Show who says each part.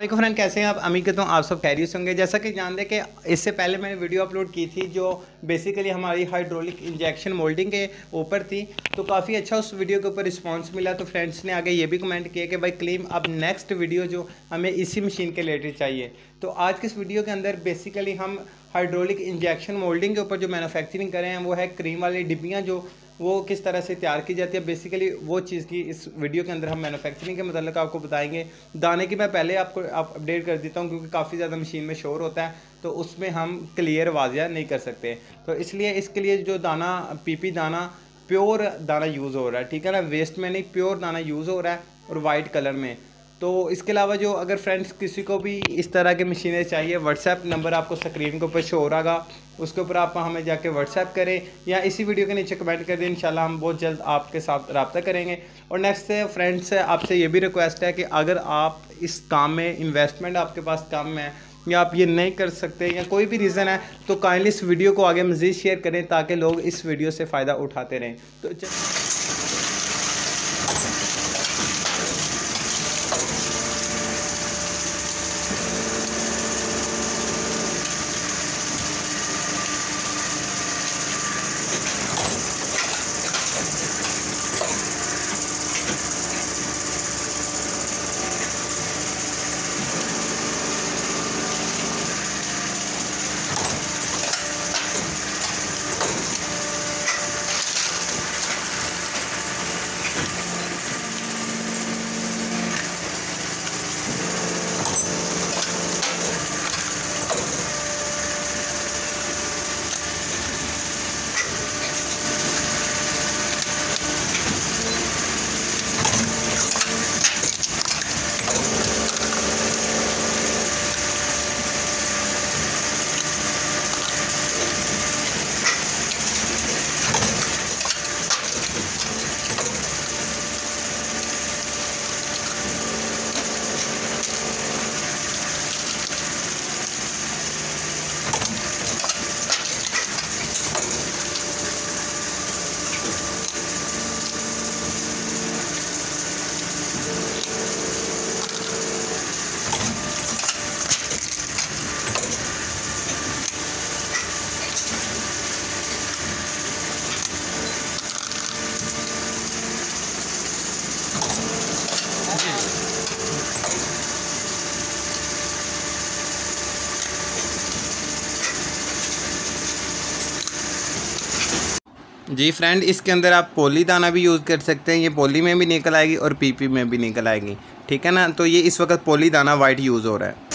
Speaker 1: देखो फ्रेंड, कैसे हैं आप? उम्मीद करता हूँ आप सब खैरियत होंगे। जैसा कि जानते हैं कि इससे पहले मैंने वीडियो अपलोड की थी जो बेसिकली हमारी हाइड्रोलिक इंजेक्शन मोल्डिंग के ऊपर थी, तो काफ़ी अच्छा उस वीडियो के ऊपर रिस्पांस मिला। तो फ्रेंड्स ने आगे ये भी कमेंट किया कि भाई क्लीम अब नेक्स्ट वीडियो जो हमें इसी मशीन के रिलेटेड चाहिए। तो आज के इस वीडियो के अंदर बेसिकली हम हाइड्रोलिक इंजेक्शन मोल्डिंग के ऊपर जो मैन्युफैक्चरिंग कर रहे हैं वो है क्रीम वाली डिब्बियाँ, जो वो किस तरह से तैयार की जाती है। बेसिकली वो चीज़ की इस वीडियो के अंदर हम मैन्युफैक्चरिंग के मतलब आपको बताएंगे। दाने की मैं पहले आपको अपडेट कर देता हूँ क्योंकि काफ़ी ज़्यादा मशीन में शोर होता है, तो उसमें हम क्लियर वाजिया नहीं कर सकते। तो इसलिए इसके लिए जो दाना पीपी दाना प्योर दाना यूज़ हो रहा है, ठीक है ना, वेस्ट में नहीं, प्योर दाना यूज़ हो रहा है और वाइट कलर में। तो इसके अलावा जो अगर फ्रेंड्स किसी को भी इस तरह की मशीनें चाहिए, व्हाट्सएप नंबर आपको स्क्रीन के ऊपर शो हो रहा, उसके ऊपर आप हमें जाके व्हाट्सएप करें या इसी वीडियो के नीचे कमेंट कर दें। इंशाल्लाह हम बहुत जल्द आपके साथ रब्ता करेंगे। और नेक्स्ट फ्रेंड्स आपसे ये भी रिक्वेस्ट है कि अगर आप इस काम में इन्वेस्टमेंट आपके पास कम है या आप ये नहीं कर सकते या कोई भी रीज़न है, तो काइंडली इस वीडियो को आगे मज़ीद शेयर करें ताकि लोग इस वीडियो से फ़ायदा उठाते रहें। तो जी फ्रेंड, इसके अंदर आप पोली दाना भी यूज़ कर सकते हैं। ये पोली में भी निकल आएगी और पीपी में भी निकल आएगी, ठीक है ना। तो ये इस वक्त पोली दाना वाइट यूज़ हो रहा है।